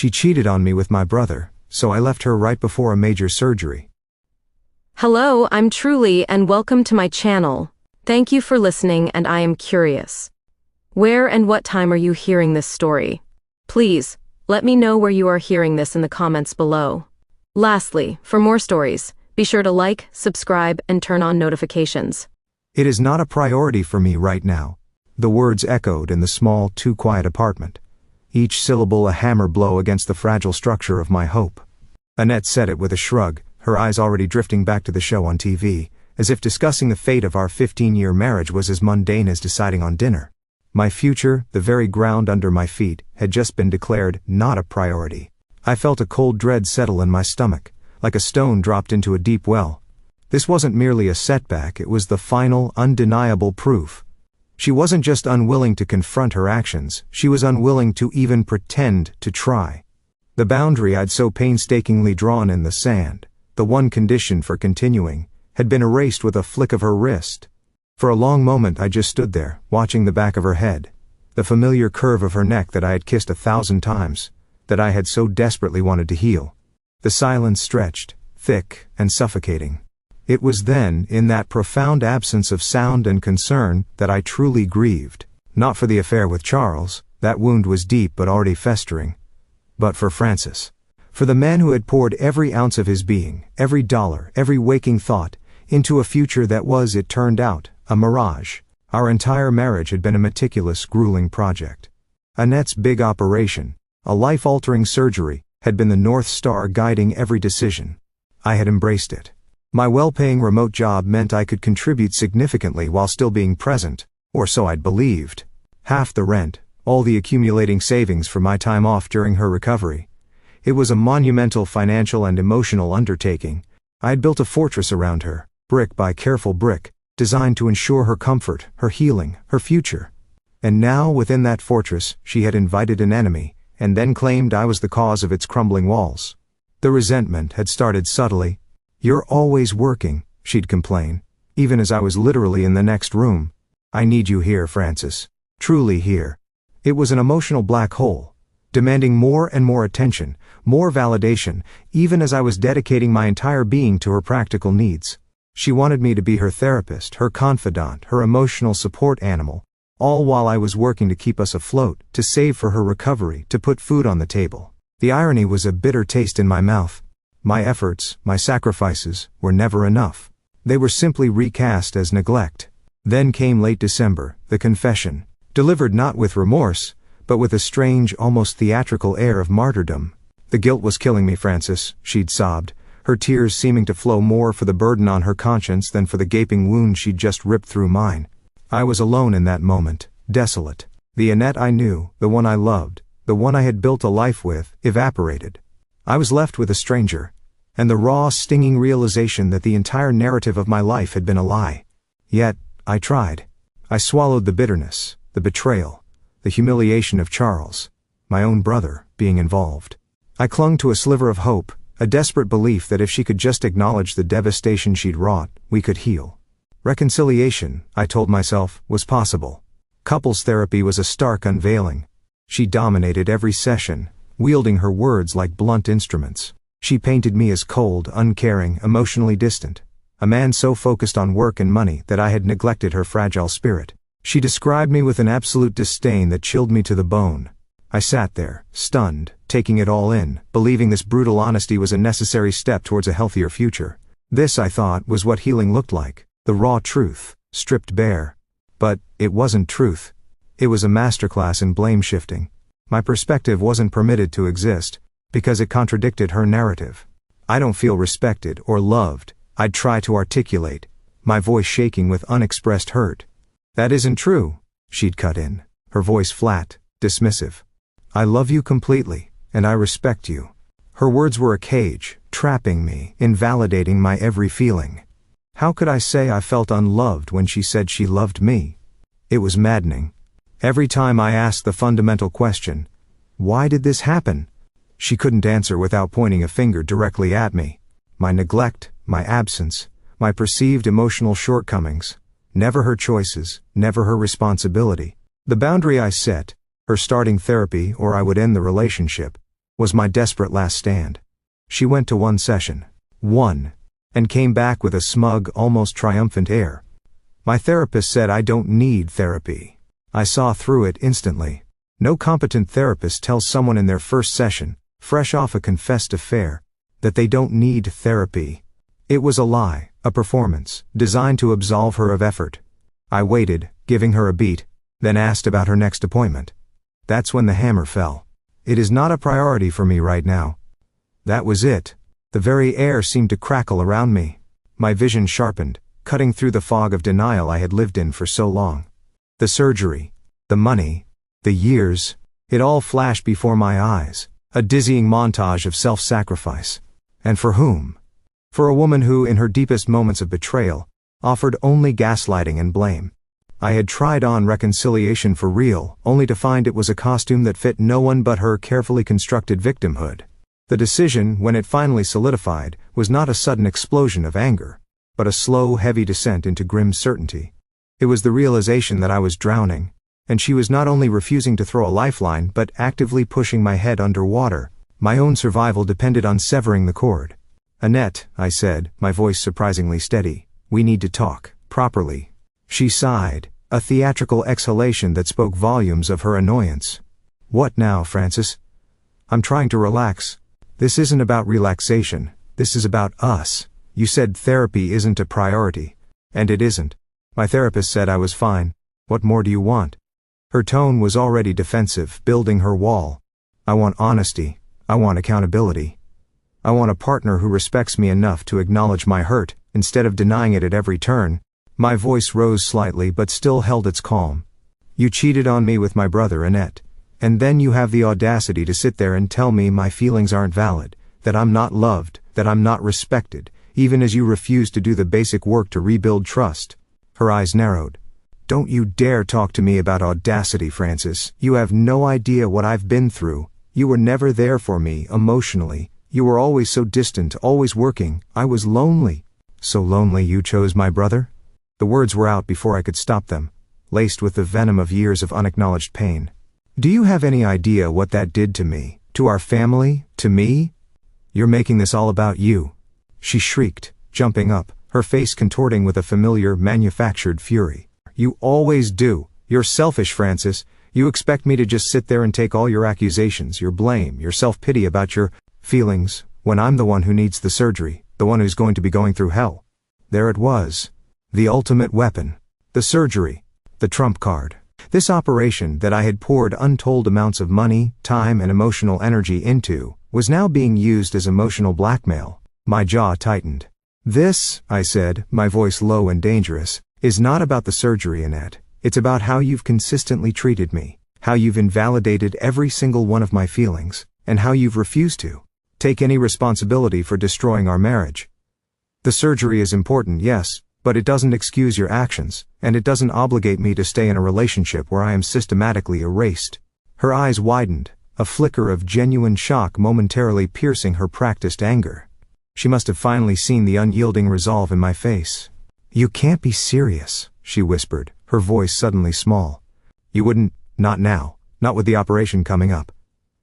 She cheated on me with my brother, so I left her right before a major surgery. Hello, I'm Truly and welcome to my channel. Thank you for listening and I am curious. Where and what time are you hearing this story? Please, let me know where you are hearing this in the comments below. Lastly, for more stories, be sure to like, subscribe, and turn on notifications. It is not a priority for me right now. The words echoed in the small, too quiet apartment. Each syllable a hammer blow against the fragile structure of my hope. Annette said it with a shrug, her eyes already drifting back to the show on TV, as if discussing the fate of our 15-year marriage was as mundane as deciding on dinner. My future, the very ground under my feet, had just been declared not a priority. I felt a cold dread settle in my stomach, like a stone dropped into a deep well. This wasn't merely a setback, it was the final, undeniable proof. She wasn't just unwilling to confront her actions, she was unwilling to even pretend to try. The boundary I'd so painstakingly drawn in the sand, the one condition for continuing, had been erased with a flick of her wrist. For a long moment I just stood there, watching the back of her head, the familiar curve of her neck that I had kissed 1,000 times, that I had so desperately wanted to heal. The silence stretched, thick and suffocating. It was then, in that profound absence of sound and concern, that I truly grieved. Not for the affair with Charles, that wound was deep but already festering. But for Francis. For the man who had poured every ounce of his being, every dollar, every waking thought, into a future that was, it turned out, a mirage. Our entire marriage had been a meticulous, grueling project. Annette's big operation, a life-altering surgery, had been the North Star guiding every decision. I had embraced it. My well-paying remote job meant I could contribute significantly while still being present, or so I'd believed. Half the rent, all the accumulating savings for my time off during her recovery. It was a monumental financial and emotional undertaking. I had built a fortress around her, brick by careful brick, designed to ensure her comfort, her healing, her future. And now, within that fortress, she had invited an enemy, and then claimed I was the cause of its crumbling walls. The resentment had started subtly. "You're always working," she'd complain, even as I was literally in the next room. "I need you here, Francis. Truly here." It was an emotional black hole, demanding more and more attention, more validation, even as I was dedicating my entire being to her practical needs. She wanted me to be her therapist, her confidant, her emotional support animal, all while I was working to keep us afloat, to save for her recovery, to put food on the table. The irony was a bitter taste in my mouth. My efforts, my sacrifices, were never enough. They were simply recast as neglect. Then came late December, the confession, delivered not with remorse, but with a strange, almost theatrical air of martyrdom. "The guilt was killing me, Francis," she'd sobbed, her tears seeming to flow more for the burden on her conscience than for the gaping wound she'd just ripped through mine. I was alone in that moment, desolate. The Annette I knew, the one I loved, the one I had built a life with, evaporated. I was left with a stranger, and the raw, stinging realization that the entire narrative of my life had been a lie. Yet, I tried. I swallowed the bitterness, the betrayal, the humiliation of Charles, my own brother, being involved. I clung to a sliver of hope, a desperate belief that if she could just acknowledge the devastation she'd wrought, we could heal. Reconciliation, I told myself, was possible. Couples therapy was a stark unveiling. She dominated every session, wielding her words like blunt instruments. She painted me as cold, uncaring, emotionally distant. A man so focused on work and money that I had neglected her fragile spirit. She described me with an absolute disdain that chilled me to the bone. I sat there, stunned, taking it all in, believing this brutal honesty was a necessary step towards a healthier future. This, I thought, was what healing looked like. The raw truth, stripped bare. But it wasn't truth. It was a masterclass in blame shifting. My perspective wasn't permitted to exist, because it contradicted her narrative. "I don't feel respected or loved," I'd try to articulate, my voice shaking with unexpressed hurt. "That isn't true," she'd cut in, her voice flat, dismissive. "I love you completely, and I respect you." Her words were a cage, trapping me, invalidating my every feeling. How could I say I felt unloved when she said she loved me? It was maddening. Every time I asked the fundamental question, "Why did this happen?" she couldn't answer without pointing a finger directly at me. My neglect, my absence, my perceived emotional shortcomings. Never her choices, never her responsibility. The boundary I set, her starting therapy or I would end the relationship, was my desperate last stand. She went to one session. One. And came back with a smug, almost triumphant air. My therapist said I don't need therapy. I saw through it instantly. No competent therapist tells someone in their first session, fresh off a confessed affair, that they don't need therapy. It was a lie, a performance, designed to absolve her of effort. I waited, giving her a beat, then asked about her next appointment. That's when the hammer fell. It is not a priority for me right now. That was it. The very air seemed to crackle around me. My vision sharpened, cutting through the fog of denial I had lived in for so long. The surgery, the money, the years, it all flashed before my eyes, a dizzying montage of self-sacrifice. And for whom? For a woman who, in her deepest moments of betrayal, offered only gaslighting and blame. I had tried on reconciliation for real, only to find it was a costume that fit no one but her carefully constructed victimhood. The decision, when it finally solidified, was not a sudden explosion of anger, but a slow, heavy descent into grim certainty. It was the realization that I was drowning, and she was not only refusing to throw a lifeline but actively pushing my head underwater. My own survival depended on severing the cord. "Annette," I said, my voice surprisingly steady, "we need to talk, properly." She sighed, a theatrical exhalation that spoke volumes of her annoyance. "What now, Francis?" "I'm trying to relax. This isn't about relaxation, this is about us. You said therapy isn't a priority. And it isn't. My therapist said I was fine. What more do you want?" Her tone was already defensive, building her wall. "I want honesty. I want accountability. I want a partner who respects me enough to acknowledge my hurt, instead of denying it at every turn." My voice rose slightly but still held its calm. "You cheated on me with my brother, Annette. And then you have the audacity to sit there and tell me my feelings aren't valid, that I'm not loved, that I'm not respected, even as you refuse to do the basic work to rebuild trust." Her eyes narrowed. "Don't you dare talk to me about audacity, Francis. You have no idea what I've been through. You were never there for me, emotionally. You were always so distant, always working. I was lonely." "So lonely you chose my brother?" The words were out before I could stop them, laced with the venom of years of unacknowledged pain. "Do you have any idea what that did to me, to our family, to me? You're making this all about you." She shrieked, jumping up, her face contorting with a familiar, manufactured fury. "You always do. You're selfish, Francis. You expect me to just sit there and take all your accusations, your blame, your self-pity about your feelings, when I'm the one who needs the surgery, the one who's going to be going through hell." There it was. The ultimate weapon. The surgery. The trump card. This operation that I had poured untold amounts of money, time, and emotional energy into, was now being used as emotional blackmail. My jaw tightened. "This," I said, my voice low and dangerous, "is not about the surgery, Annette. It's about how you've consistently treated me, how you've invalidated every single one of my feelings, and how you've refused to take any responsibility for destroying our marriage. The surgery is important, yes, but it doesn't excuse your actions, and it doesn't obligate me to stay in a relationship where I am systematically erased." Her eyes widened, a flicker of genuine shock momentarily piercing her practiced anger. She must have finally seen the unyielding resolve in my face. "You can't be serious," she whispered, her voice suddenly small. "You wouldn't, not now, not with the operation coming up.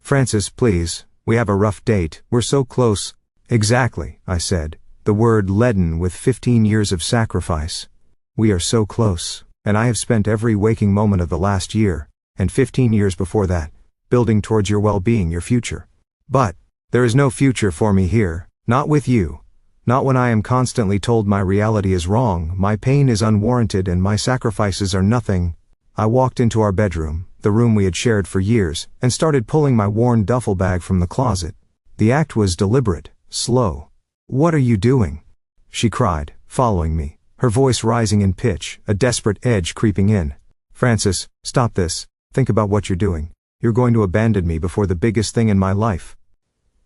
Francis, please, we have a rough date, we're so close." "Exactly," I said, the word leaden with 15 years of sacrifice. "We are so close, and I have spent every waking moment of the last year, and 15 years before that, building towards your well-being, your future. But there is no future for me here, not with you. Not when I am constantly told my reality is wrong, my pain is unwarranted, and my sacrifices are nothing." I walked into our bedroom, the room we had shared for years, and started pulling my worn duffel bag from the closet. The act was deliberate, slow. "What are you doing?" she cried, following me, her voice rising in pitch, a desperate edge creeping in. "Francis, stop this. Think about what you're doing. You're going to abandon me before the biggest thing in my life."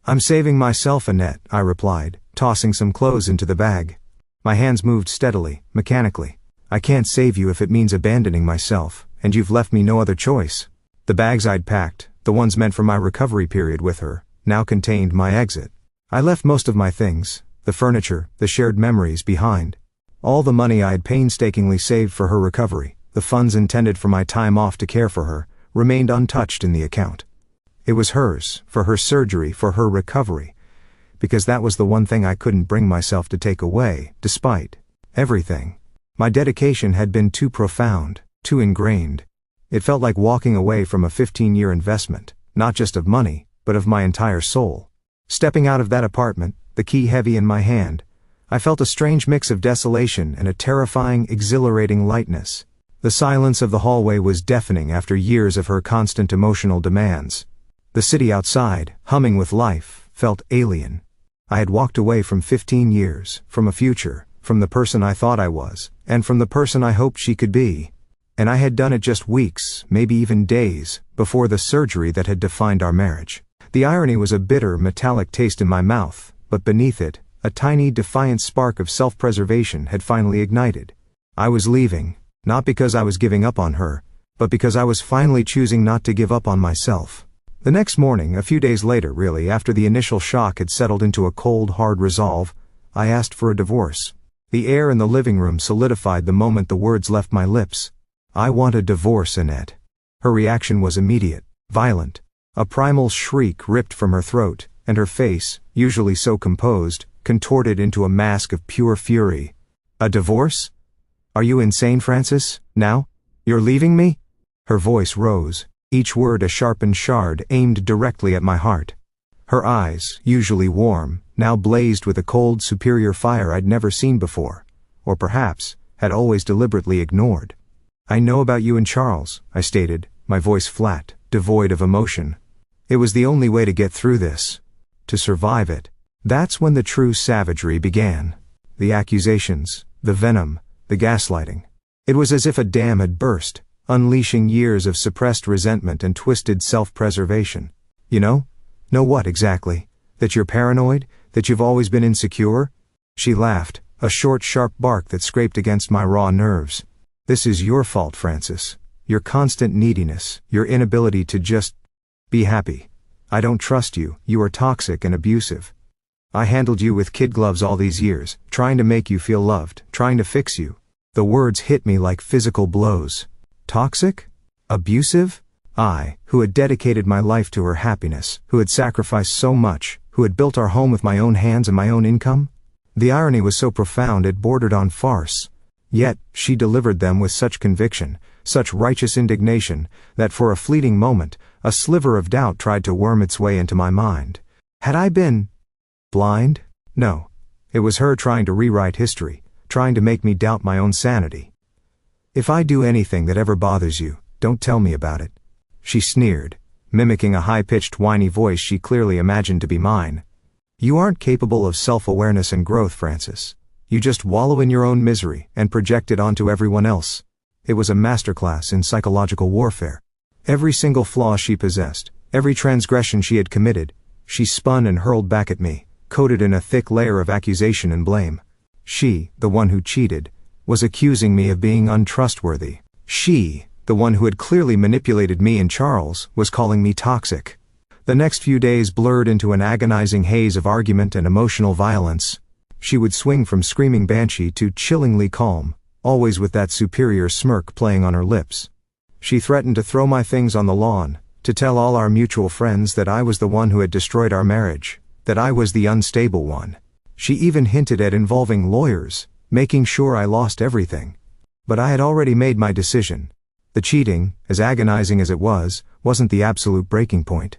"I'm saving myself, Annette," I replied, tossing some clothes into the bag. My hands moved steadily, mechanically. "I can't save you if it means abandoning myself, and you've left me no other choice." The bags I'd packed, the ones meant for my recovery period with her, now contained my exit. I left most of my things, the furniture, the shared memories, behind. All the money I had painstakingly saved for her recovery, the funds intended for my time off to care for her, remained untouched in the account. It was hers, for her surgery, for her recovery. Because that was the one thing I couldn't bring myself to take away, despite everything. My dedication had been too profound, too ingrained. It felt like walking away from a 15-year investment, not just of money, but of my entire soul. Stepping out of that apartment, the key heavy in my hand, I felt a strange mix of desolation and a terrifying, exhilarating lightness. The silence of the hallway was deafening after years of her constant emotional demands. The city outside, humming with life, felt alien. I had walked away from 15 years, from a future, from the person I thought I was, and from the person I hoped she could be. And I had done it just weeks, maybe even days, before the surgery that had defined our marriage. The irony was a bitter, metallic taste in my mouth, but beneath it, a tiny, defiant spark of self-preservation had finally ignited. I was leaving, not because I was giving up on her, but because I was finally choosing not to give up on myself. The next morning, a few days later really, after the initial shock had settled into a cold, hard resolve, I asked for a divorce. The air in the living room solidified the moment the words left my lips. I want a divorce, Annette. Her reaction was immediate, violent. A primal shriek ripped from her throat, and her face, usually so composed, contorted into a mask of pure fury. A divorce? Are you insane, Francis? Now? You're leaving me? Her voice rose, each word a sharpened shard aimed directly at my heart. Her eyes, usually warm, now blazed with a cold, superior fire I'd never seen before, or perhaps had always deliberately ignored. I know about you and Charles, I stated, my voice flat, devoid of emotion. It was the only way to get through this. To survive it. That's when the true savagery began. The accusations, the venom, the gaslighting. It was as if a dam had burst, unleashing years of suppressed resentment and twisted self-preservation. You know? Know what exactly? That you're paranoid? That you've always been insecure? She laughed, a short, sharp bark that scraped against my raw nerves. This is your fault, Francis. Your constant neediness, your inability to just be happy. I don't trust you, you are toxic and abusive. I handled you with kid gloves all these years, trying to make you feel loved, trying to fix you. The words hit me like physical blows. Toxic? Abusive? I, who had dedicated my life to her happiness, who had sacrificed so much, who had built our home with my own hands and my own income? The irony was so profound it bordered on farce. Yet, she delivered them with such conviction, such righteous indignation, that for a fleeting moment, a sliver of doubt tried to worm its way into my mind. Had I been blind? No. It was her trying to rewrite history, trying to make me doubt my own sanity. If I do anything that ever bothers you, don't tell me about it. She sneered, mimicking a high-pitched whiny voice she clearly imagined to be mine. You aren't capable of self-awareness and growth, Francis. You just wallow in your own misery and project it onto everyone else. It was a masterclass in psychological warfare. Every single flaw she possessed, every transgression she had committed, she spun and hurled back at me, coated in a thick layer of accusation and blame. She, the one who cheated, was accusing me of being untrustworthy. She, the one who had clearly manipulated me and Charles, was calling me toxic. The next few days blurred into an agonizing haze of argument and emotional violence. She would swing from screaming banshee to chillingly calm, always with that superior smirk playing on her lips. She threatened to throw my things on the lawn, to tell all our mutual friends that I was the one who had destroyed our marriage, that I was the unstable one. She even hinted at involving lawyers, making sure I lost everything. But I had already made my decision. The cheating, as agonizing as it was, wasn't the absolute breaking point.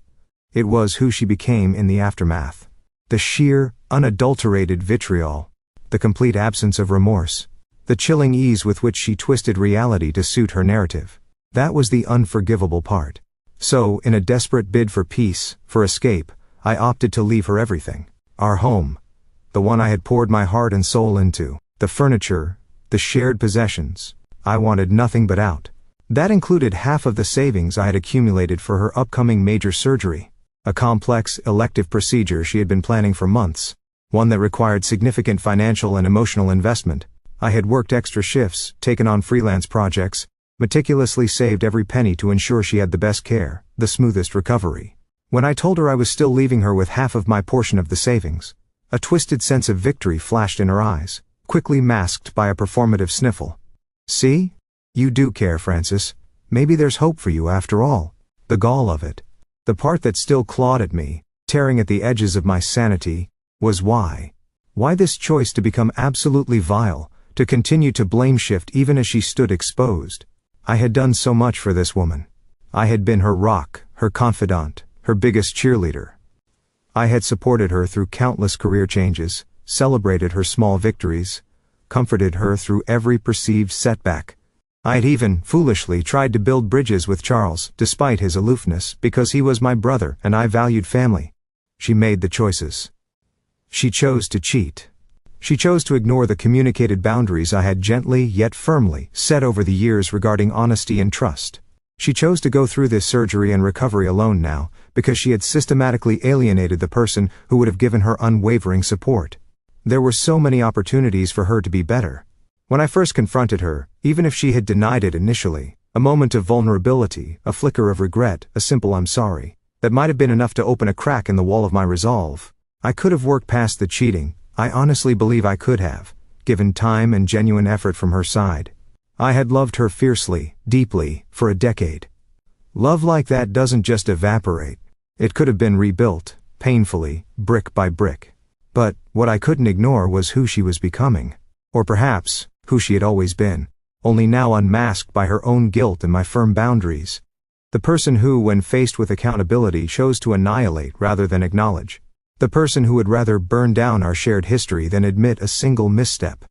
It was who she became in the aftermath. The sheer, unadulterated vitriol. The complete absence of remorse. The chilling ease with which she twisted reality to suit her narrative. That was the unforgivable part. So, in a desperate bid for peace, for escape, I opted to leave her everything. Our home. The one I had poured my heart and soul into. The furniture. The shared possessions. I wanted nothing but out. That included half of the savings I had accumulated for her upcoming major surgery. A complex, elective procedure she had been planning for months. One that required significant financial and emotional investment. I had worked extra shifts, taken on freelance projects, meticulously saved every penny to ensure she had the best care, the smoothest recovery. When I told her I was still leaving her with half of my portion of the savings, a twisted sense of victory flashed in her eyes, quickly masked by a performative sniffle. See? You do care, Francis. Maybe there's hope for you after all. The gall of it. The part that still clawed at me, tearing at the edges of my sanity, was why. Why this choice to become absolutely vile, to continue to blame shift even as she stood exposed? I had done so much for this woman. I had been her rock, her confidant, her biggest cheerleader. I had supported her through countless career changes, celebrated her small victories, comforted her through every perceived setback. I had even, foolishly, tried to build bridges with Charles, despite his aloofness, because he was my brother and I valued family. She made the choices. She chose to cheat. She chose to ignore the communicated boundaries I had gently yet firmly set over the years regarding honesty and trust. She chose to go through this surgery and recovery alone now, because she had systematically alienated the person who would have given her unwavering support. There were so many opportunities for her to be better. When I first confronted her, even if she had denied it initially, a moment of vulnerability, a flicker of regret, a simple "I'm sorry," that might have been enough to open a crack in the wall of my resolve. I could have worked past the cheating. I honestly believe I could have, given time and genuine effort from her side. I had loved her fiercely, deeply, for a decade. Love like that doesn't just evaporate. It could have been rebuilt, painfully, brick by brick. But what I couldn't ignore was who she was becoming. Or perhaps, who she had always been, only now unmasked by her own guilt and my firm boundaries. The person who, when faced with accountability, chose to annihilate rather than acknowledge. The person who would rather burn down our shared history than admit a single misstep.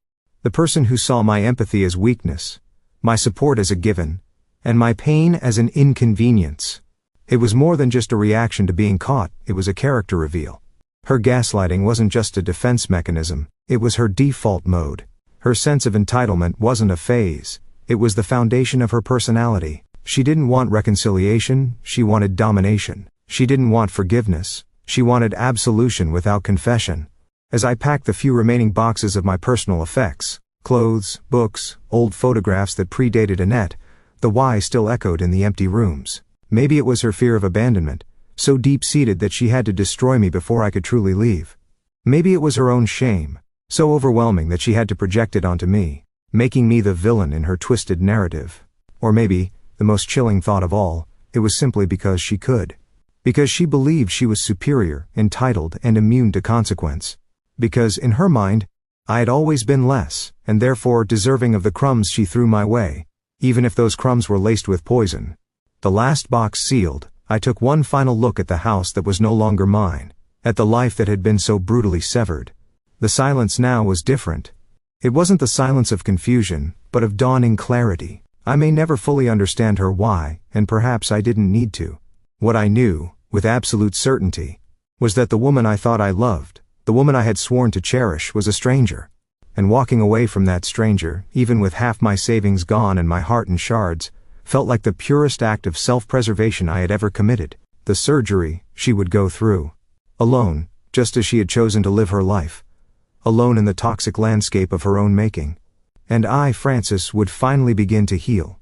The person who saw my empathy as weakness, my support as a given, and my pain as an inconvenience. It was more than just a reaction to being caught, it was a character reveal. Her gaslighting wasn't just a defense mechanism, it was her default mode. Her sense of entitlement wasn't a phase, it was the foundation of her personality. She didn't want reconciliation, she wanted domination. She didn't want forgiveness, she wanted absolution without confession. As I packed the few remaining boxes of my personal effects, clothes, books, old photographs that predated Annette, the why still echoed in the empty rooms. Maybe it was her fear of abandonment, so deep-seated that she had to destroy me before I could truly leave. Maybe it was her own shame, so overwhelming that she had to project it onto me, making me the villain in her twisted narrative. Or maybe, the most chilling thought of all, it was simply because she could. Because she believed she was superior, entitled, and immune to consequence. Because, in her mind, I had always been less, and therefore deserving of the crumbs she threw my way, even if those crumbs were laced with poison. The last box sealed, I took one final look at the house that was no longer mine, at the life that had been so brutally severed. The silence now was different. It wasn't the silence of confusion, but of dawning clarity. I may never fully understand her why, and perhaps I didn't need to. What I knew, with absolute certainty, was that the woman I thought I loved, the woman I had sworn to cherish, was a stranger. And walking away from that stranger, even with half my savings gone and my heart in shards, felt like the purest act of self-preservation I had ever committed. The surgery she would go through. Alone, just as she had chosen to live her life. Alone in the toxic landscape of her own making. And I, Francis, would finally begin to heal.